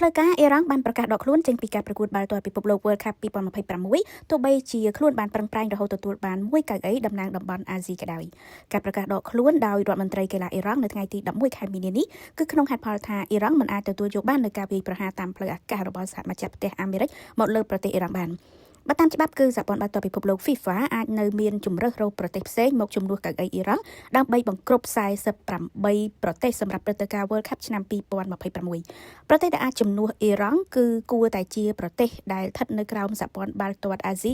ផ្លូវការអ៊ីរ៉ង់បានប្រកាសដកខ្លួនចេញពីការប្រកួតបាល់ទាត់ពិភពលោក World Cup 2026 ទោះបីជាខ្លួនបានប្រឹងប្រែងរហូតទទួលបានមួយកៅអីតំណាងតំបន់អាស៊ីក៏ដោយការប្រកាសដកខ្លួនដោយរដ្ឋមន្ត្រីកីឡាអ៊ីរ៉ង់នៅថ្ងៃទី11ខែមីនានេះគឺក្នុងហេតុផលថាអ៊ីរ៉ង់មិនអាចទទួលយកបាននូវការវាយប្រហារតាមផ្លូវអាកាសរបស់សហម្ចាស់ផ្ទះអាមេរិកមកលើប្រទេសអ៊ីរ៉ង់បានបើតាមច្បាប់គឺសហព័ន្ធបាល់ទាត់ពិភពលោក FIFA អាចនៅមានជំរើសរកប្រទេសផ្សេងមកជំនួសកៅអីអ៊ីរ៉ង់ដើម្បីបង្ក្រប់48ប្រទេសសម្រាប់ព្រឹត្តិការណ៍ World Cup ឆ្នាំ2026ប្រទេសដែលអាចជំនួសអ៊ីរ៉ង់គឺគួរតែជាប្រទេសដែលស្ថិតនៅក្រោមសហព័ន្ធបាល់ទាត់អាស៊ី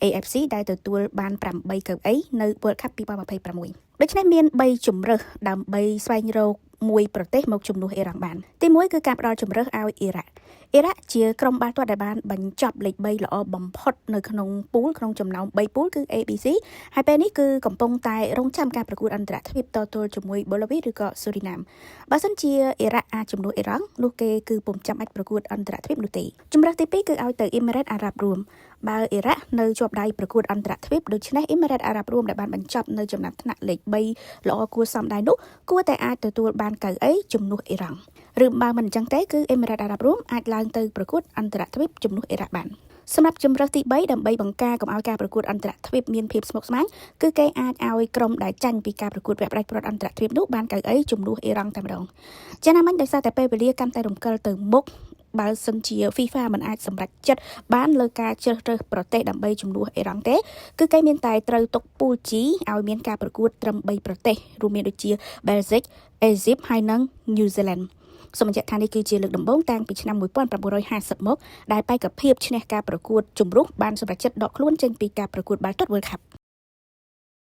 AFC ដែលទទួលបាន8កៅអីនៅ World Cup 2026ដូច្នេះមាន3ជំរើសដើម្បីស្វែងរកមួយប្រទេសមកជំនួសអ៊ីរ៉ង់បានទី1គឺការផ្ដល់ជំរើសឲ្យអ៊ីរ៉ាក់ជាក្រុមបាល់ទាត់ដែលបានបញ្ចប់លេខ3ល្អបំផុតនៅក្នុងពូលក្នុងចំណោម3ពូលគឺ ABC ហើយពេលនេះគឺកំពុងតែរងចាំការប្រកួតអន្តរជាតិតទល់ជាមួយបូឡាវីឬក៏ស៊ូរីណាមបើសិនជាអ៊ីរ៉ាក់អាចជំនួសអ៊ីរ៉ង់នោះគេគឺពុំចាំបាច់ប្រកួតអន្តរជាតិនោះទេជំរើសទី2គឺឲ្យទៅអ៊ីមីរ៉េតអារ៉ាប់រួមបើអ៊ីរ៉ាក់នៅជាប់ដៃប្រកួតអន្តរជាតិដូច្នេះអ៊ីមីរ៉េតអារ៉ាប់រួមដែលបានបញ្ចប់នៅចំណាត់ថ្នាក់លេខ3ល្អគួរសមដែរនោះគួរតែអាចទទួលបានកៅអីជំនួសអ៊ីរ៉ង់ឬបើមិនអញ្ចឹងទេគឺអ៊ីមីរ៉េតអារ៉ាប់រួមអាចឡើងទៅប្រកួតអន្តរជាតិជំនួសអ៊ីរ៉ាក់បានសម្រាប់ជំរើសទី3ដើម្បីបង្ការកុំឲ្យការប្រកួតអន្តរជាតិមានភាពស្មុគស្មាញគឺគេអាចឲ្យក្រុមដែលចាញ់ពីការប្រកួតវគ្គផ្ដាច់ព្រ័ត្រអន្តរជាតិនោះបានកៅអីជំនួសអ៊ីរ៉ង់តែម្ដងចា៎ណាមិញដោយសារតែពេលវេលាកាន់តែរំកិលទៅមុខបើសិនជា FIFA មិនអាចសម្រេចចិត្តបានលើការជ្រើសរើសប្រទេសដើម្បីជំនួសអ៊ីរ៉ង់ទេគឺគេមានតែត្រូវទុកពូល G ឲ្យមានការប្រកួតត្រឹម3ប្រទេសរួមមានដូចជា Belgium, Egypt ហើយនិង New Zealandសូមបញ្ជាក់ថានេះគឺជាលើកដំបូងតាំងពីឆ្នាំ1950មកដែលបេក្ខភាពឈ្នះការប្រកួតជម្រុះបានសម្រេចចិត្តដកខ្លួនចេញពីការប្រកួតបាល់ទាត់ World Cup